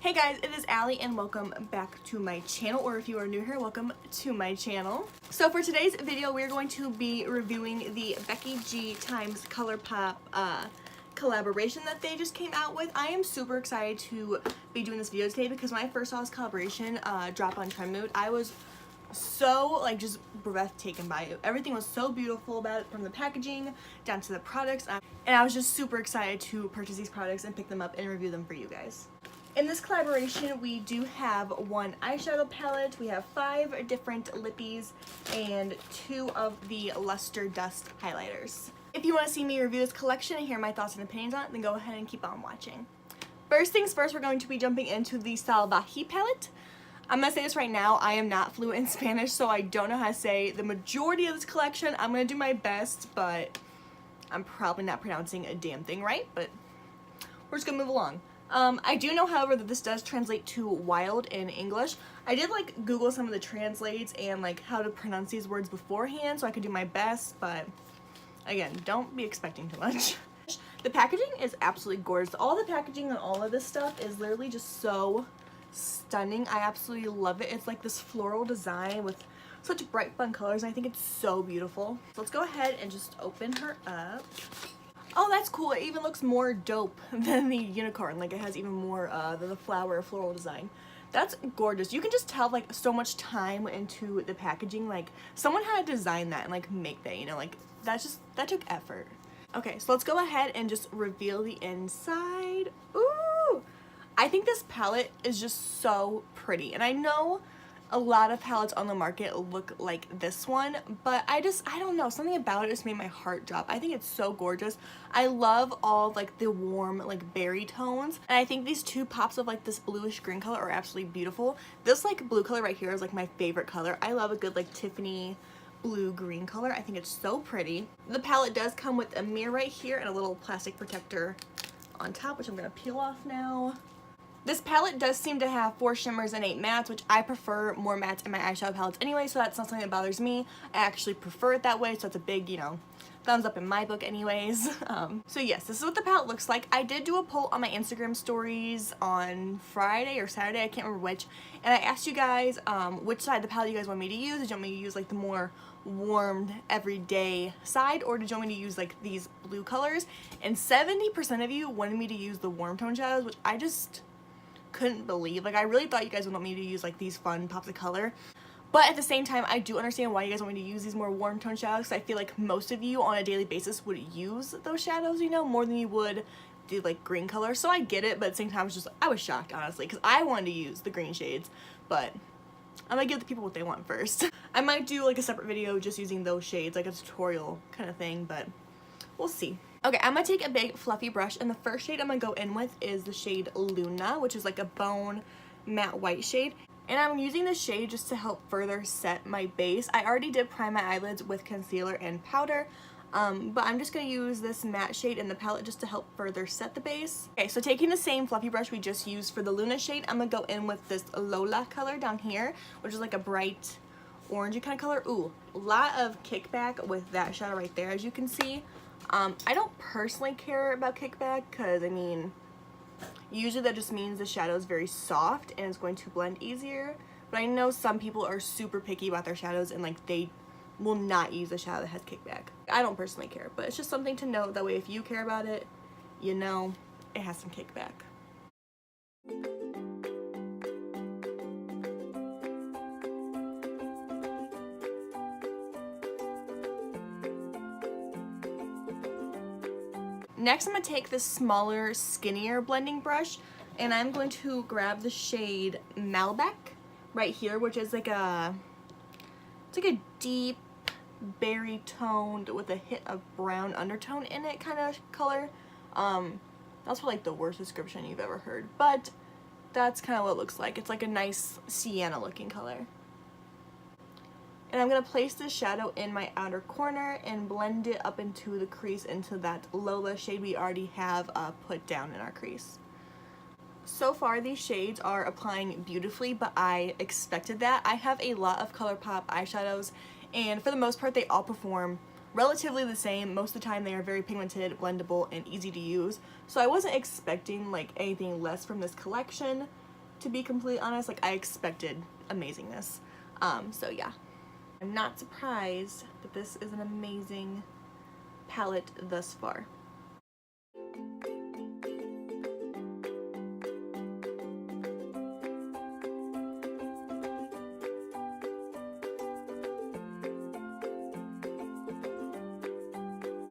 Hey guys, it is Allie and welcome back to my channel, or if you are new here, welcome to my channel. So for today's video, we're going to be reviewing the Becky G times Colourpop collaboration that they just came out with. I am super excited to be doing this video today because when I first saw this collaboration drop on Trend Mood, I was so just breathtaken by it. Everything was so beautiful about it, from the packaging down to the products, and I was just super excited to purchase these products and pick them up and review them for you guys. In this collaboration, we do have one eyeshadow palette, we have 5 different lippies, and 2 of the Luster Dust highlighters. If you want to see me review this collection and hear my thoughts and opinions on it, then go ahead and keep on watching. First things first, we're going to be jumping into the Salvaje palette. I'm going to say this right now, I am not fluent in Spanish, so I don't know how to say the majority of this collection. I'm going to do my best, but I'm probably not pronouncing a damn thing right, but we're just going to move along. I do know, however, that this does translate to wild in English. I did Google some of the translates and how to pronounce these words beforehand so I could do my best, but again, don't be expecting too much. The packaging is absolutely gorgeous. All the packaging on all of this stuff is literally just so stunning. I absolutely love it. It's this floral design with such bright fun colors, and I think it's so beautiful. So let's go ahead and just open her up. Oh, that's cool. It even looks more dope than the unicorn. It has even more the floral design. That's gorgeous. You can just tell so much time went into the packaging. Someone had to design that and make that, that took effort. Okay, so let's go ahead and just reveal the inside. Ooh! I think this palette is just so pretty, and I know a lot of palettes on the market look like this one, but I don't know, something about it just made my heart drop. I think it's so gorgeous. I love all the warm berry tones, and I think these 2 pops of this bluish green color are absolutely beautiful. This blue color right here is my favorite color. I love a good Tiffany blue green color. I think it's so pretty. The palette does come with a mirror right here and a little plastic protector on top, which I'm gonna peel off now. This palette does seem to have 4 shimmers and 8 mattes, which I prefer more mattes in my eyeshadow palettes anyway, so that's not something that bothers me. I actually prefer it that way, so it's a big, thumbs up in my book anyways. So yes, this is what the palette looks like. I did do a poll on my Instagram stories on Friday or Saturday, I can't remember which, and I asked you guys which side of the palette you guys want me to use. Did you want me to use the more warmed everyday side, or did you want me to use these blue colors? And 70% of you wanted me to use the warm tone shadows, which I just couldn't believe. I really thought you guys would want me to use these fun pops of color, but at the same time I do understand why you guys want me to use these more warm tone shadows, because I feel most of you on a daily basis would use those shadows, more than you would do green color. So I get it, but at the same time I was shocked, honestly, because I wanted to use the green shades, but I'm gonna give the people what they want first. I might do a separate video just using those shades, a tutorial kind of thing, but we'll see. Okay, I'm going to take a big fluffy brush, and the first shade I'm going to go in with is the shade Luna, which is a bone matte white shade. And I'm using this shade just to help further set my base. I already did prime my eyelids with concealer and powder, but I'm just going to use this matte shade in the palette just to help further set the base. Okay, so taking the same fluffy brush we just used for the Luna shade, I'm going to go in with this Lola color down here, which is a bright orangey kind of color. Ooh, a lot of kickback with that shadow right there, as you can see. I don't personally care about kickback because, usually that just means the shadow is very soft and it's going to blend easier. But I know some people are super picky about their shadows and they will not use a shadow that has kickback. I don't personally care, but it's just something to note. That way if you care about it, it has some kickback. Next, I'm going to take this smaller, skinnier blending brush, and I'm going to grab the shade Malbec right here, which is it's a deep berry toned with a hint of brown undertone in it kind of color. That's probably the worst description you've ever heard, but that's kind of what it looks like. It's a nice sienna looking color. And I'm going to place this shadow in my outer corner and blend it up into the crease, into that Lola shade we already have put down in our crease. So far these shades are applying beautifully, but I expected that. I have a lot of Colourpop eyeshadows, and for the most part they all perform relatively the same. Most of the time they are very pigmented, blendable, and easy to use. So I wasn't expecting like anything less from this collection. to be completely honest. Like, I expected amazingness. So yeah. I'm not surprised that this is an amazing palette thus far.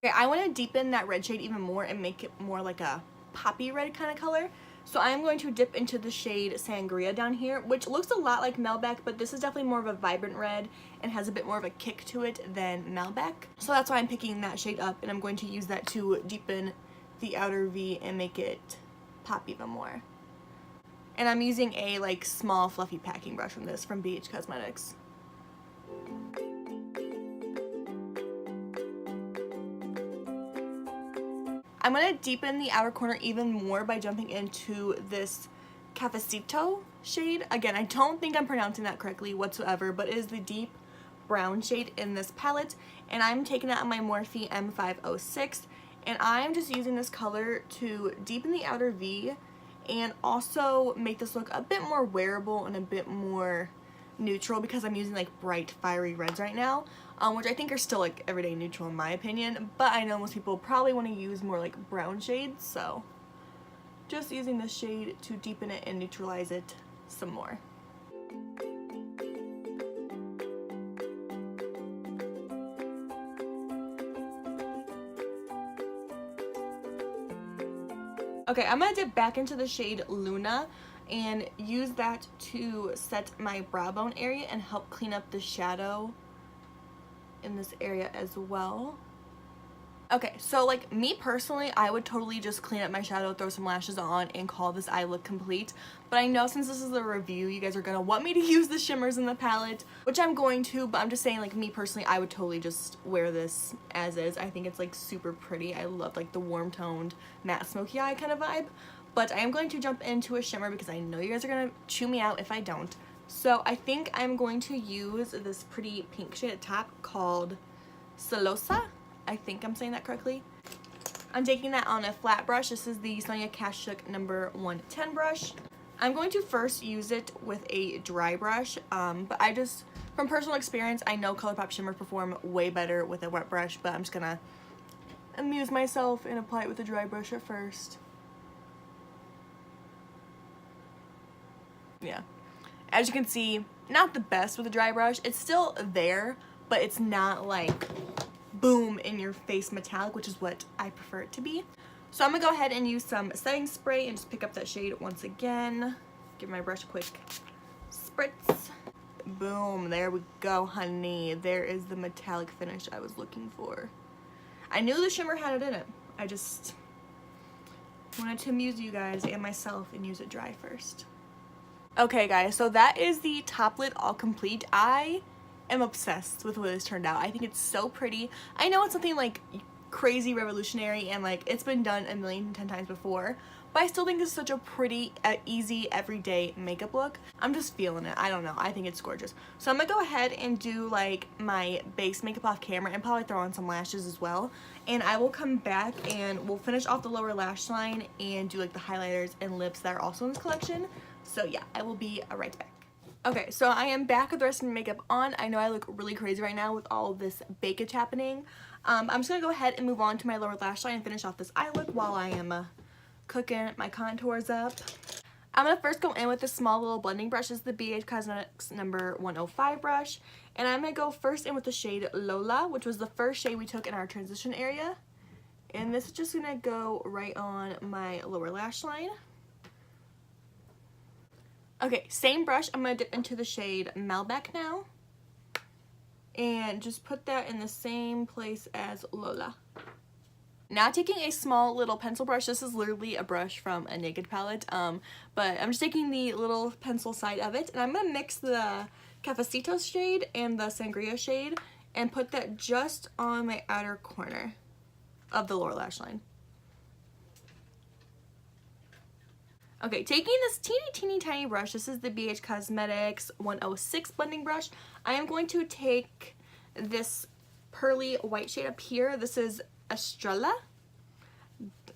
Okay, I want to deepen that red shade even more and make it more like a poppy red kind of color. So I'm going to dip into the shade Sangria down here, which looks a lot like Melbeck, but this is definitely more of a vibrant red and has a bit more of a kick to it than Melbeck. So that's why I'm picking that shade up, and I'm going to use that to deepen the outer V and make it pop even more. And I'm using a like small fluffy packing brush from this, from BH Cosmetics. I'm going to deepen the outer corner even more by jumping into this Cafecito shade. Again, I don't think I'm pronouncing that correctly whatsoever, but it is the deep brown shade in this palette. And I'm taking that on my Morphe M506. And I'm just using this color to deepen the outer V and also make this look a bit more wearable and a bit more neutral, because I'm using like bright fiery reds right now, which I think are still like everyday neutral in my opinion, but I know most people probably want to use more like brown shades, so just using this shade to deepen it and neutralize it some more. Okay, I'm going to dip back into the shade Luna and use that to set my brow bone area and help clean up the shadow in this area as well. Okay, so like me personally, I would totally just clean up my shadow, throw some lashes on, and call this eye look complete. But I know since this is a review, you guys are going to want me to use the shimmers in the palette, which I'm going to, but I'm just saying, like, me personally, I would totally just wear this as is. I think it's like super pretty. I love like the warm toned matte smoky eye kind of vibe. But I am going to jump into a shimmer because I know you guys are going to chew me out if I don't. So I think I'm going to use this pretty pink shade at top called Celosa. I think I'm saying that correctly. I'm taking that on a flat brush. This is the Sonia Kashuk number 110 brush. I'm going to first use it with a dry brush, but I just, from personal experience, I know Colourpop shimmers perform way better with a wet brush, but I'm just going to amuse myself and apply it with a dry brush at first. Yeah, as you can see, not the best with a dry brush. It's still there, but it's not like boom in your face metallic, which is what I prefer it to be. So I'm gonna go ahead and use some setting spray and just pick up that shade once again. Give my brush a quick spritz. Boom, there we go, honey. There is the metallic finish I was looking for. I knew the shimmer had it in it. I just wanted to amuse you guys and myself and use it dry first. Okay guys, so that is the top lid all complete. I am obsessed with the way this turned out. I think it's so pretty. I know it's something like crazy revolutionary and like it's been done 1,010 times before, but I still think it's such a pretty, easy, everyday makeup look. I'm just feeling it. I don't know. I think it's gorgeous. So I'm gonna go ahead and do like my base makeup off camera and probably throw on some lashes as well. And I will come back and we'll finish off the lower lash line and do like the highlighters and lips that are also in this collection. So yeah, I will be right back. Okay, so I am back with the rest of my makeup on. I know I look really crazy right now with all of this bakage happening. I'm just going to go ahead and move on to my lower lash line and finish off this eye look while I am cooking my contours up. I'm going to first go in with this small little blending brush. This is the BH Cosmetics number 105 brush. And I'm going to go first in with the shade Lola, which was the first shade we took in our transition area. And this is just going to go right on my lower lash line. Okay, same brush, I'm going to dip into the shade Malbec now. And just put that in the same place as Lola. Now taking a small little pencil brush, this is literally a brush from a Naked palette, but I'm just taking the little pencil side of it, and I'm going to mix the Cafecito shade and the Sangria shade and put that just on my outer corner of the lower lash line. Okay, taking this teeny tiny brush, this is the BH Cosmetics 106 blending brush. I am going to take this pearly white shade up here. This is Estrella.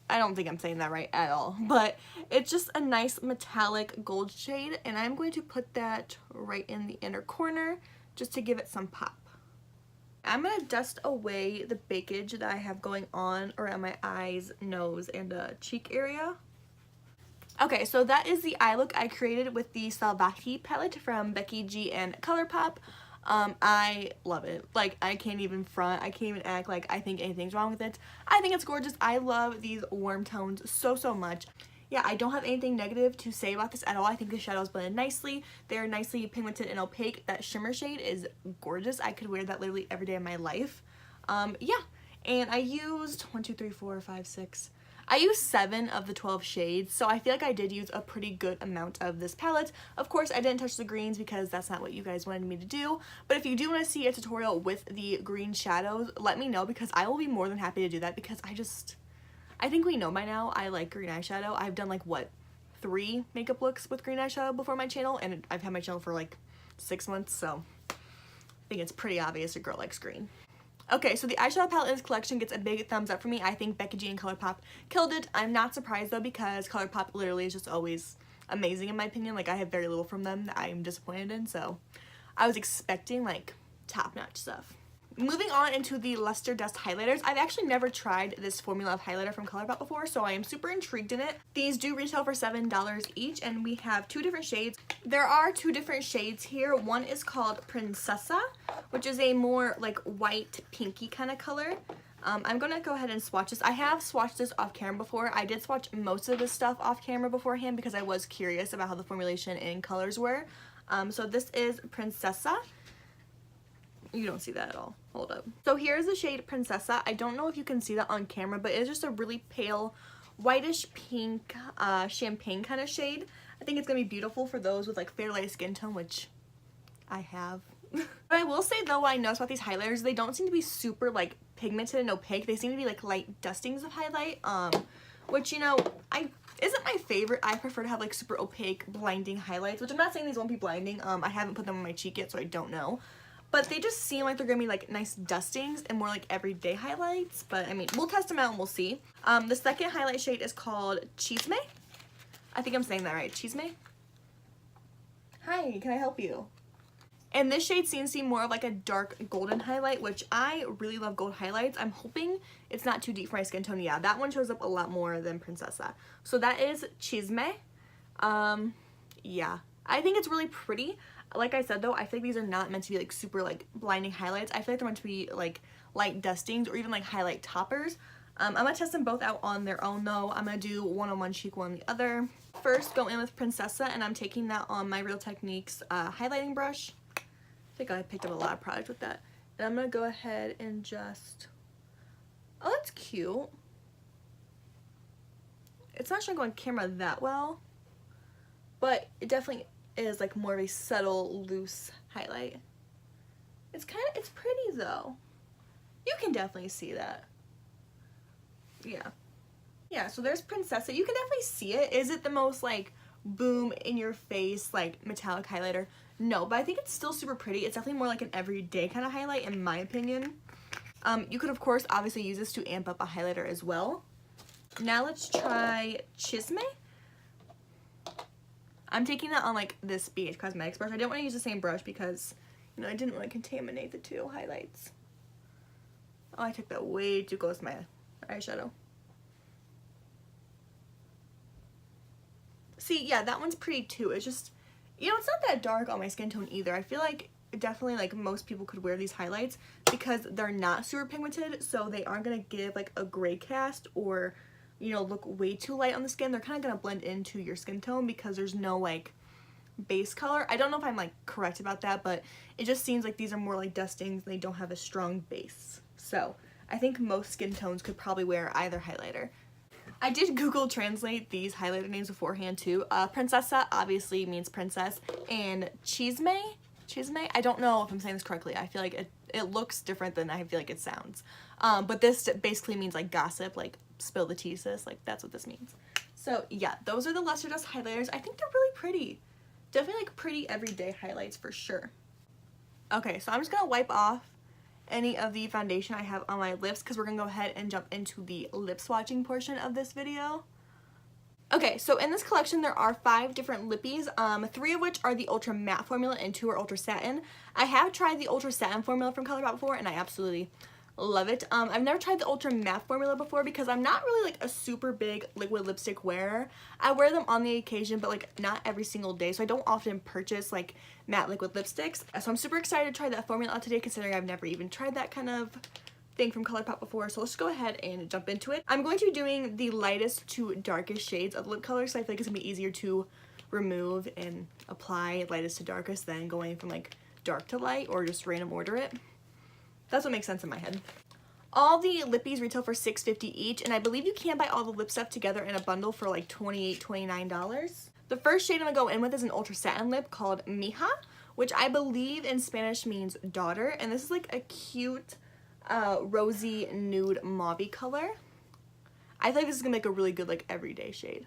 I don't think I'm saying that right at all, but it's just a nice metallic gold shade, and I'm going to put that right in the inner corner just to give it some pop. I'm going to dust away the bakage that I have going on around my eyes, nose, and cheek area. Okay, so that is the eye look I created with the Salvati palette from Becky G and Colourpop. I love it. Like, I can't even front, I can't even act like I think anything's wrong with it. I think it's gorgeous. I love these warm tones so much. Yeah, I don't have anything negative to say about this at all. I think the shadows blend nicely. They're nicely pigmented and opaque. That shimmer shade is gorgeous. I could wear that literally every day of my life. Yeah, and I used 1, 2, 3, 4, 5, 6. I used 7 of the 12 shades, so I feel like I did use a pretty good amount of this palette. Of course, I didn't touch the greens because that's not what you guys wanted me to do, but if you do want to see a tutorial with the green shadows, let me know, because I will be more than happy to do that, because I think we know by now I like green eyeshadow. I've done like, what, 3 makeup looks with green eyeshadow before my channel, and I've had my channel for like 6 months, so I think it's pretty obvious a girl likes green. Okay, so the eyeshadow palette in this collection gets a big thumbs up for me. I think Becky G and Colourpop killed it. I'm not surprised though, because Colourpop literally is just always amazing in my opinion. Like, I have very little from them that I'm disappointed in, so I was expecting like top-notch stuff. Moving on into the Luster Dust highlighters. I've actually never tried this formula of highlighter from Colourpop before, so I am super intrigued in it. These do retail for $7 each, and we have 2 different shades. There are 2 different shades here. One is called Princessa, which is a more like white pinky kind of color. I'm gonna go ahead and swatch this. I have swatched this off camera before. I did swatch most of this stuff off camera beforehand because I was curious about how the formulation and colors were. So this is Princessa. You don't see that at all. Hold up. So here's the shade Princessa. I don't know if you can see that on camera, but it's just a really pale whitish pink champagne kind of shade. I think it's gonna be beautiful for those with like fair light skin tone, which I have. But I will say though, what I noticed about these highlighters, they don't seem to be super like pigmented and opaque. They seem to be like light dustings of highlight, which, you know, isn't my favorite. I prefer to have like super opaque blinding highlights, which I'm not saying these won't be blinding. I haven't put them on my cheek yet, so I don't know. But they just seem like they're gonna be like nice dustings and more like everyday highlights. But I mean, we'll test them out and we'll see. The second highlight shade is called Chisme. I think I'm saying that right. Chisme? Hi, can I help you? And this shade seems to be more of like a dark golden highlight, which I really love gold highlights. I'm hoping it's not too deep for my skin tone. Yeah, that one shows up a lot more than Princessa. So that is Chisme. Yeah, I think it's really pretty. Like I said though, I feel like these are not meant to be like super like blinding highlights. I feel like they're meant to be like light dustings or even like highlight toppers. I'm gonna test them both out on their own though. I'm gonna do one on one cheek, one on the other. First, go in with Princessa, and I'm taking that on my Real Techniques highlighting brush. I think I picked up a lot of product with that. And I'm gonna go ahead and just, oh, that's cute. It's not showing on camera that well, but it definitely is like more of a subtle, loose highlight. It's pretty though. You can definitely see that. Yeah, so there's Princessa. You can definitely see it. Is it the most like boom in your face like metallic highlighter? No, but I think it's still super pretty. It's definitely more like an everyday kind of highlight in my opinion. You could of course obviously use this to amp up a highlighter as well. Now let's try Chisme. I'm taking that on like this BH Cosmetics brush. I didn't want to use the same brush because, you know, I didn't want to contaminate the 2 highlights. Oh, I took that way too close to my eyeshadow. See, yeah, that one's pretty too. It's just, you know, it's not that dark on my skin tone either. I feel like definitely like most people could wear these highlights because they're not super pigmented, so they aren't gonna give like a gray cast or, you know, look way too light on the skin. They're kind of gonna blend into your skin tone because there's no like base color. I don't know if I'm like correct about that, but it just seems like these are more like dustings. They don't have a strong base. So I think most skin tones could probably wear either highlighter. I did Google translate these highlighter names beforehand too. Princessa obviously means princess, and Chisme, I don't know if I'm saying this correctly. I feel like it looks different than I feel like it sounds. But this basically means like gossip, like spill the tea, sis. Like that's what this means. So yeah, those are the Luster Dust highlighters. I think they're really pretty. Definitely like pretty everyday highlights for sure. Okay, so I'm just gonna wipe off any of the foundation I have on my lips because we're gonna go ahead and jump into the lip swatching portion of this video. Okay, so in this collection there are 5 different lippies, 3 of which are the Ultra Matte formula and 2 are Ultra Satin. I have tried the Ultra Satin formula from Colourpop before and I absolutely love it. I've never tried the Ultra Matte formula before because I'm not really like a super big liquid lipstick wearer. I wear them on the occasion, but like not every single day, so I don't often purchase like matte liquid lipsticks. So I'm super excited to try that formula out today considering I've never even tried that kind of thing from Colourpop before, so let's go ahead and jump into it. I'm going to be doing the lightest to darkest shades of lip color, so I feel like it's gonna be easier to remove and apply lightest to darkest than going from like dark to light or just random order it. That's what makes sense in my head. All the lippies retail for $6.50 each, and I believe you can buy all the lip stuff together in a bundle for like $28, $29. The first shade I'm gonna go in with is an Ultra Satin lip called Mija, which I believe in Spanish means daughter, and this is like a cute rosy nude mauve color. I feel like this is gonna make a really good like everyday shade.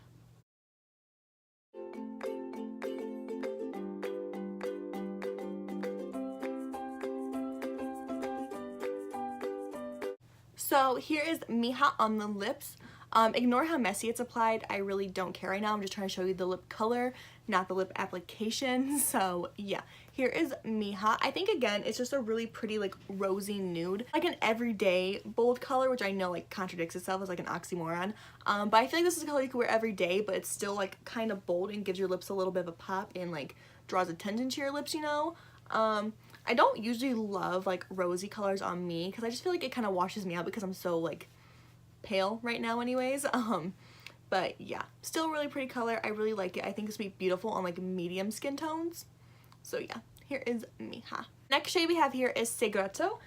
So here is Mija on the lips. Ignore how messy it's applied. I really don't care right now. I'm just trying to show you the lip color, not the lip application. So yeah, here is Mija. I think again, it's just a really pretty like rosy nude, like an everyday bold color, which I know like contradicts itself as like an oxymoron. But I feel like this is a color you can wear every day, but it's still like kind of bold and gives your lips a little bit of a pop and like draws attention to your lips, you know. I don't usually love like rosy colors on me because I just feel like it kind of washes me out because I'm so like pale right now anyways. But yeah, still really pretty color. I really like it. I think this would be beautiful on like medium skin tones. So yeah, here is Mija. Next shade we have here is Segreto,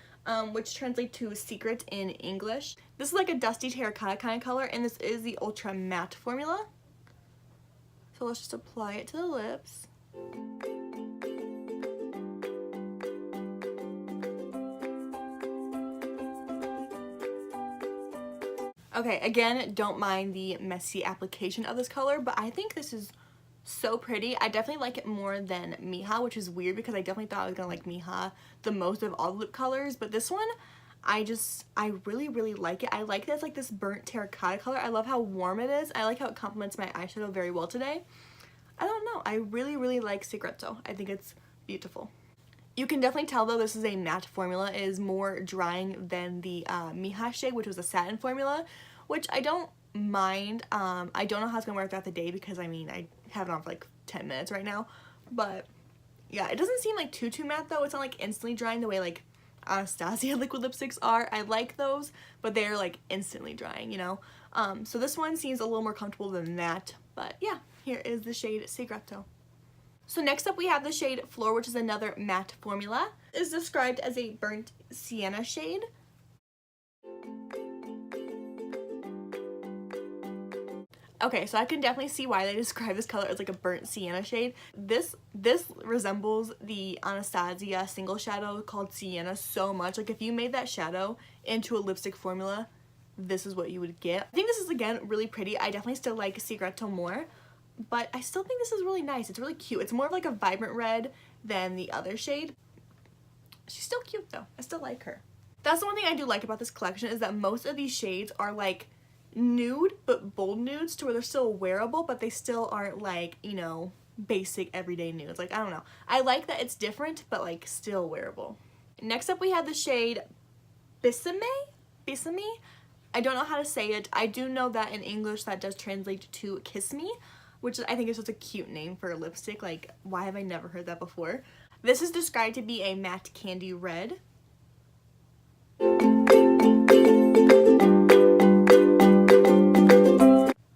which translates to secret in English. This is like a dusty terracotta kind of color, and this is the Ultra Matte formula. So let's just apply it to the lips. Okay, again, don't mind the messy application of this color, but I think this is so pretty. I definitely like it more than Mija, which is weird because I definitely thought I was gonna like Mija the most of all the lip colors, but this one, I really, really like it. I like that it's like this burnt terracotta color. I love how warm it is. I like how it complements my eyeshadow very well today. I don't know. I really, really like Segreto. I think it's beautiful. You can definitely tell though this is a matte formula. It is more drying than the Mija shade, which was a satin formula, which I don't mind. I don't know how it's gonna work throughout the day because I mean I have it on for like 10 minutes right now, but yeah, it doesn't seem like too matte though. It's not like instantly drying the way like Anastasia liquid lipsticks are. I like those, but they're like instantly drying, you know. So this one seems a little more comfortable than that, but yeah, here is the shade Segreto. So next up we have the shade Floor, which is another matte formula. It is described as a burnt sienna shade. Okay, so I can definitely see why they describe this color as like a burnt sienna shade. This resembles the Anastasia single shadow called Sienna so much. Like if you made that shadow into a lipstick formula, this is what you would get. I think this is again really pretty. I definitely still like Segreto more, but I still think this is really nice. It's really cute. It's more of like a vibrant red than the other shade. She's still cute though. I still like her. That's the one thing I do like about this collection is that most of these shades are like nude but bold nudes to where they're still wearable, but they still aren't like, you know, basic everyday nudes. Like, I don't know. I like that it's different but like still wearable. Next up we have the shade Bissame? I don't know how to say it. I do know that in English that does translate to Kiss Me, which I think is just a cute name for a lipstick. Like, why have I never heard that before? This is described to be a matte candy red.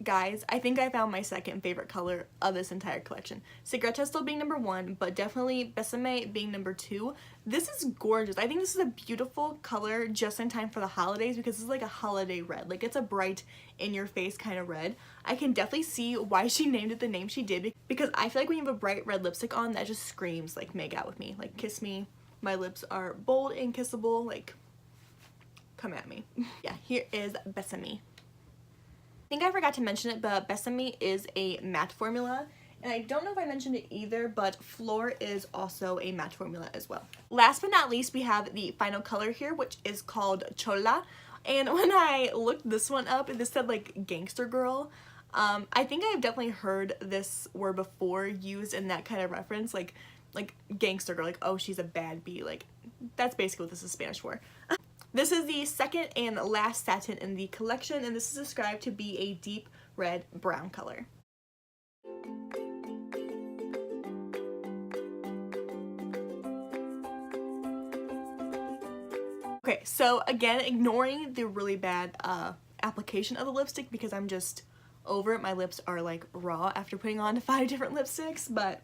Guys, I think I found my second favorite color of this entire collection. Segreto still being number 1, but definitely Besame being number 2. This is gorgeous. I think this is a beautiful color just in time for the holidays because this is like a holiday red. Like, it's a bright, in-your-face kind of red. I can definitely see why she named it the name she did because I feel like when you have a bright red lipstick on, that just screams, like, make out with me. Like, kiss me. My lips are bold and kissable. Like, come at me. Yeah, here is Besame. I think I forgot to mention it, but Besame is a matte formula, And I don't know if I mentioned it either, but Floor is also a matte formula as well. Last but not least, we have the final color here, which is called Chola. And when I looked this one up, this said like gangster girl. I think I've definitely heard this word before used in that kind of reference, like gangster girl, like, oh, she's a bad bee. Like, that's basically what this is Spanish for. This is the second and last satin in the collection, and this is described to be a deep red brown color. Okay, so again, ignoring the really bad application of the lipstick because I'm just over it. My lips are like raw after putting on 5 different lipsticks, but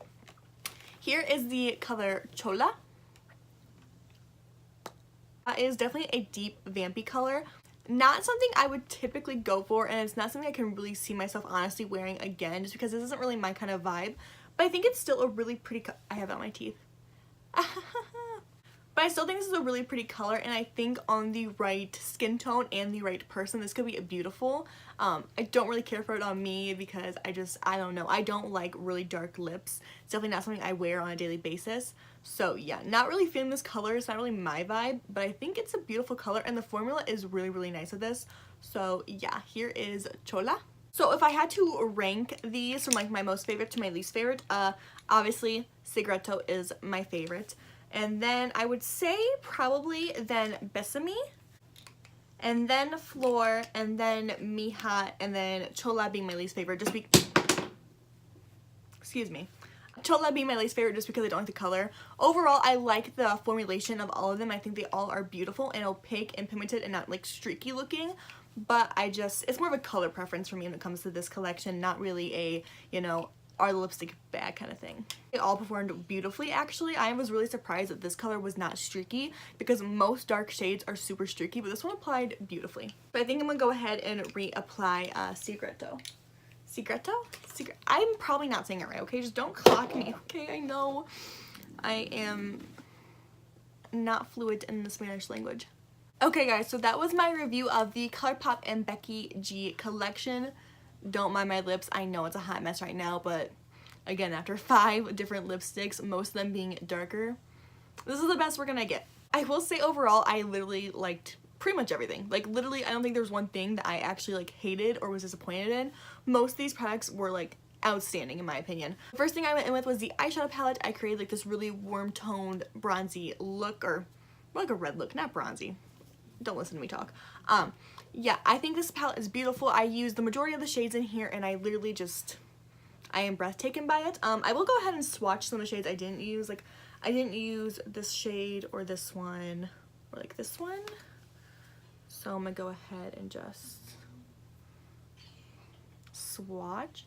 here is the color Chola. It is definitely a deep vampy color. Not something I would typically go for, and it's not something I can really see myself honestly wearing again just because this isn't really my kind of vibe. But I think it's still a really pretty I have it on my teeth. But I still think this is a really pretty color, and I think on the right skin tone and the right person, this could be beautiful. I don't really care for it on me because I don't know. I don't like really dark lips. It's definitely not something I wear on a daily basis. So yeah, not really feeling this color. It's not really my vibe, but I think it's a beautiful color, and the formula is really, really nice with this. So yeah, here is Chola. So if I had to rank these from like my most favorite to my least favorite, obviously Secreto is my favorite. And then I would say probably then Besame, and then Floor, and then Mija, and then Chola being my least favorite just excuse me. Chola being my least favorite just because I don't like the color. Overall, I like the formulation of all of them. I think they all are beautiful and opaque and pigmented and not like streaky looking. But it's more of a color preference for me when it comes to this collection, not really a, you know, are the lipstick bad kind of thing. They all performed beautifully actually. I was really surprised that this color was not streaky because most dark shades are super streaky, but this one applied beautifully. But I think I'm gonna go ahead and reapply Secreto. I'm probably not saying it right, okay? Just don't clock me, okay? I know I am not fluent in the Spanish language. Okay guys, so that was my review of the Colourpop and Becky G collection. Don't mind my lips. I know it's a hot mess right now, but again, after 5 different lipsticks, most of them being darker, this is the best we're gonna get. I will say overall, I literally liked pretty much everything. Like literally, I don't think there's one thing that I actually like hated or was disappointed in. Most of these products were like outstanding in my opinion. The first thing I went in with was the eyeshadow palette. I created like this really warm toned bronzy look, or like a red look, not bronzy. Don't listen to me talk. Yeah, I think this palette is beautiful. I used the majority of the shades in here, and I literally I am breathtaken by it. I will go ahead and swatch some of the shades I didn't use. Like, I didn't use this shade or this one or like this one. So I'm gonna go ahead and just swatch.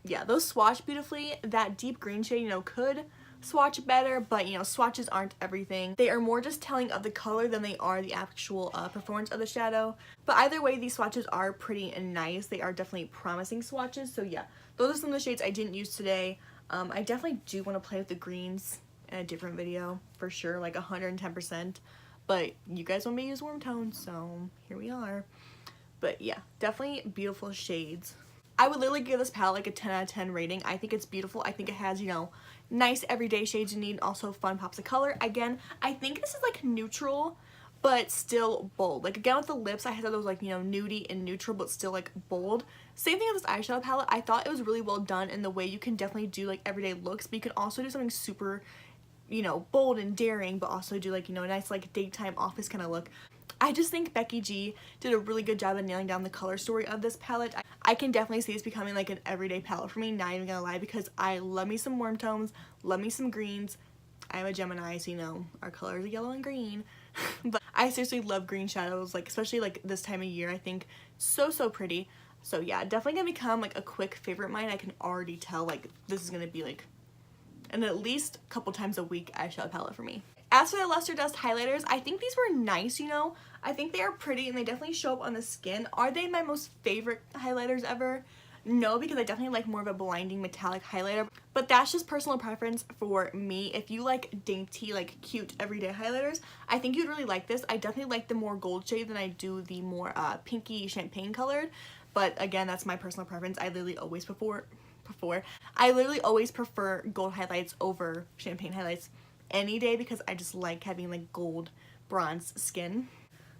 Yeah, those swatch beautifully. That deep green shade, you know, could swatch better, but you know, swatches aren't everything. They are more just telling of the color than they are the actual performance of the shadow. But either way, these swatches are pretty and nice. They are definitely promising swatches. So yeah, those are some of the shades I didn't use today. I definitely do want to play with the greens in a different video for sure, like 110%. But you guys want me to use warm tones, so here we are. But yeah, definitely beautiful shades. I would literally give this palette like a 10 out of 10 rating. I think it's beautiful. I think it has, you know, nice everyday shades you need, and also fun pops of color. Again, I think this is like neutral, but still bold. Like again with the lips, I had those like, you know, nudie and neutral, but still like bold. Same thing with this eyeshadow palette. I thought it was really well done in the way you can definitely do like everyday looks, but you can also do something super, you know, bold and daring, but also do like, you know, a nice like daytime office kind of look. I just think Becky G did a really good job of nailing down the color story of this palette. I can definitely see this becoming like an everyday palette for me, not even gonna lie, because I love me some warm tones, love me some greens. I'm a Gemini, so you know, our colors are yellow and green. But I seriously love green shadows, like especially like this time of year. I think so pretty. So yeah, definitely gonna become like a quick favorite of mine. I can already tell like this is gonna be like an at least a couple times a week eyeshadow palette for me. As for the Luster Dust highlighters, I think these were nice, you know. I think they are pretty and they definitely show up on the skin. Are they my most favorite highlighters ever? No, because I definitely like more of a blinding metallic highlighter. But that's just personal preference for me. If you like dainty, like cute everyday highlighters, I think you'd really like this. I definitely like the more gold shade than I do the more pinky champagne colored. But again, that's my personal preference. I literally always prefer before. I literally always prefer gold highlights over champagne highlights any day because I just like having like gold bronze skin.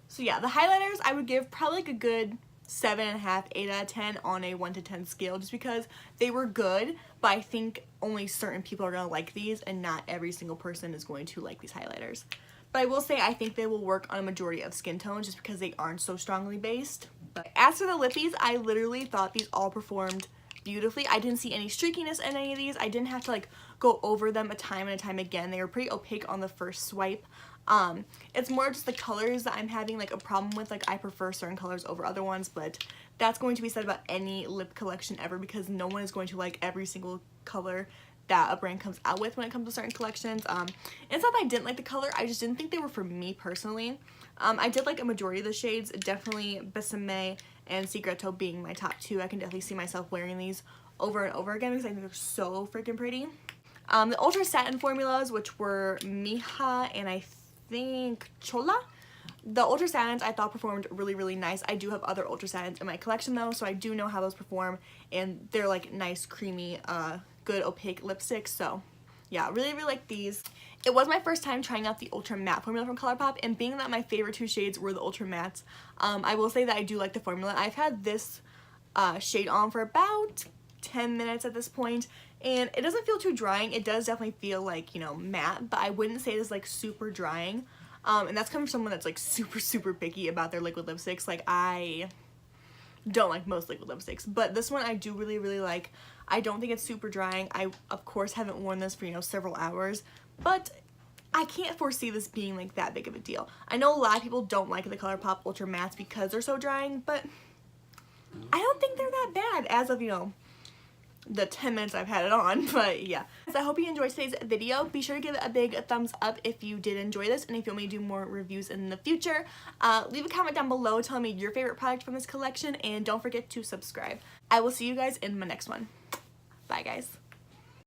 So yeah, the highlighters I would give probably like a good 7.5, 8 out of 10 on a 1 to 10 scale just because they were good, but I think only certain people are gonna like these and not every single person is going to like these highlighters. But I will say I think they will work on a majority of skin tones just because they aren't so strongly based. But as for the lippies, I literally thought these all performed beautifully. I didn't see any streakiness in any of these. I didn't have to like go over them a time and a time again. They were pretty opaque on the first swipe. It's more just the colors that I'm having like a problem with. Like I prefer certain colors over other ones, but that's going to be said about any lip collection ever because no one is going to like every single color that a brand comes out with when it comes to certain collections. It's not that I didn't like the color, I just didn't think they were for me personally. I did like a majority of the shades, definitely Besame and Secreto being my top two. I can definitely see myself wearing these over and over again because I think they're so freaking pretty. The Ultra Satin formulas, which were Mija and I think Chola. The Ultra Satins I thought performed really nice. I do have other Ultra Satins in my collection though, so I do know how those perform, and they're like nice, creamy, good opaque lipsticks. So yeah, really like these. It was my first time trying out the Ultra Matte formula from Colourpop, and being that my favorite two shades were the Ultra Mattes, I will say that I do like the formula. I've had this shade on for about 10 minutes at this point, and it doesn't feel too drying. It does definitely feel like, you know, matte, but I wouldn't say it is like super drying. And that's coming from someone that's like super picky about their liquid lipsticks. Like I don't like most liquid lipsticks, but this one I do really like. I don't think it's super drying. I of course haven't worn this for, you know, several hours, but I can't foresee this being like that big of a deal. I know a lot of people don't like the Colourpop Ultra Mattes because they're so drying, but I don't think they're that bad as of, you know, the 10 minutes I've had it on. But yeah, so I hope you enjoyed today's video. Be sure to give it a big thumbs up if you did enjoy this, and if you want me to do more reviews in the future. Leave a comment down below telling me your favorite product from this collection, and don't forget to subscribe. I will see you guys in my next one. Bye guys.